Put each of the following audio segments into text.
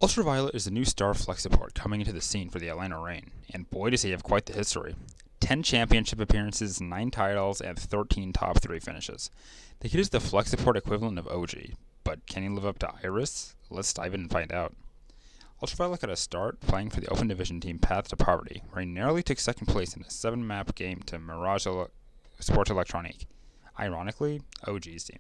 UltraViolet is the new star flex support coming into the scene for the Atlanta Reign, and boy does he have quite the history. 10 championship appearances, 9 titles, and 13 top 3 finishes. The kid is the flex support equivalent of OG, but can he live up to Iris? Let's dive in and find out. UltraViolet got a start playing for the Open Division team Path to Poverty, where he narrowly took second place in a 7-map game to Mirage Sports Electronique, ironically, OG's team.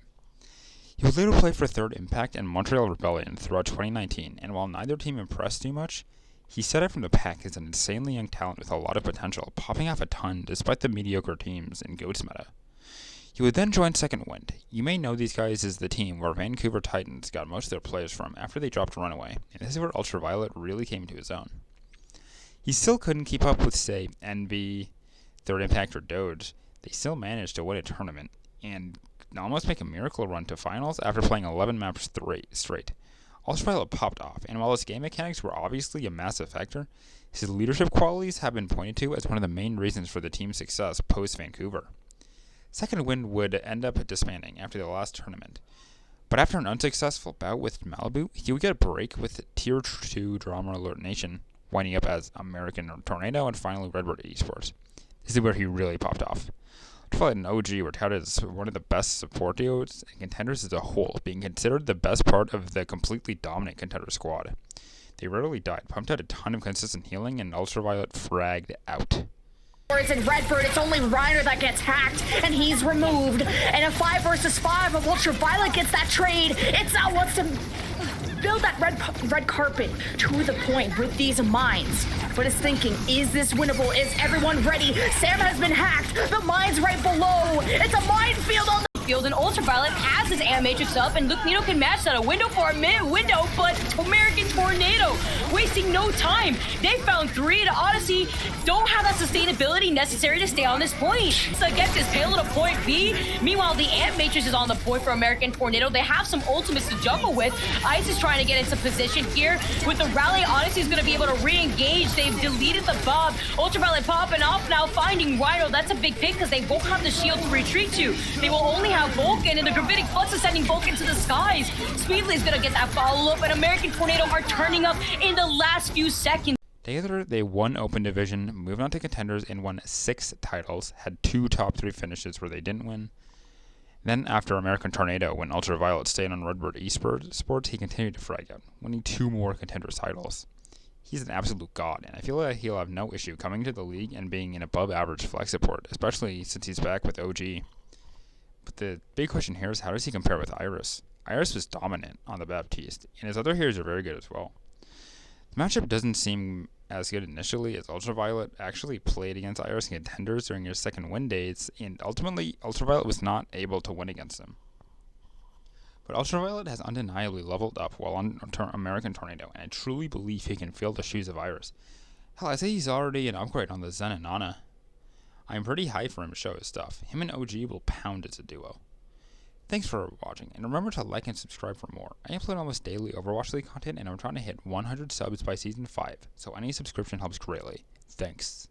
He would later play for 3rd Impact and Montreal Rebellion throughout 2019, and while neither team impressed too much, he set out from the pack as an insanely young talent with a lot of potential, popping off a ton despite the mediocre teams in GOATS meta. He would then join Second Wind. You may know these guys as the team where Vancouver Titans got most of their players from after they dropped Runaway, and this is where UltraViolet really came into his own. He still couldn't keep up with, say, Envy, 3rd Impact, or Doge. They still managed to win a tournament, and almost make a miracle run to finals after playing 11 maps straight. UltraViolet popped off, and while his game mechanics were obviously a massive factor, his leadership qualities have been pointed to as one of the main reasons for the team's success post-Vancouver. Second Wind would end up disbanding after the last tournament, but after an unsuccessful bout with Malibu, he would get a break with Tier 2 Drama Alert Nation, winding up as American Tornado and finally Redbird Esports. This is where he really popped off. UltraViolet and OG were touted as one of the best support duos and contenders as a whole, being considered the best part of the completely dominant contender squad. They rarely died, pumped out a ton of consistent healing, and UltraViolet fragged out. In Redbird, it's only Reiner that gets hacked, and he's removed. And a 5 versus 5 of UltraViolet gets that trade. It's now wants to build that red carpet to the point with these mines. But it's thinking, is this winnable? Is everyone ready? Sam has been hacked. The mine's right below. It's a minefield on the field, and UltraViolet has his Matrix up, and Luke Nito can match that. A window for a minute window, but American Tornado wasting no time. They found 3 to Odyssey. Don't have that sustainability necessary to stay on this point. So get this payload to point B. Meanwhile, the Matrix is on the point for American Tornado. They have some ultimates to juggle with. Ice is trying to get into position here. With the rally, Odyssey is going to be able to re-engage. They've deleted the Bob. UltraViolet popping off now, finding Rhino. That's a big pick because they won't have the shield to retreat to. They will only have Vulcan, and the Gravitic Flux is sending Vulcan to the skies. Speedly is going to get that follow-up, and American Tornado are turning up in the last few seconds. Together, they won Open Division, moved on to Contenders, and won 6 titles, had 2 top 3 finishes where they didn't win. Then, after American Tornado, when UltraViolet stayed on Redbird Esports, he continued to frag out, winning 2 more Contenders titles. He's an absolute god, and I feel like he'll have no issue coming to the league and being an above-average flex support, especially since he's back with OG. But the big question here is, how does he compare with Iris? Iris was dominant on the Baptiste, and his other heroes are very good as well. The matchup doesn't seem as good initially, as UltraViolet actually played against Iris and Contenders during his second win days, and ultimately UltraViolet was not able to win against him. But UltraViolet has undeniably leveled up while on American Tornado, and I truly believe he can fill the shoes of Iris. Hell, I say he's already an upgrade on the Zen and Nana. I'm pretty hyped for him to show his stuff. Him and OG will pound as a duo. Thanks for watching, and remember to like and subscribe for more. I upload almost daily Overwatch League content, and I'm trying to hit 100 subs by Season 5, so any subscription helps greatly. Thanks.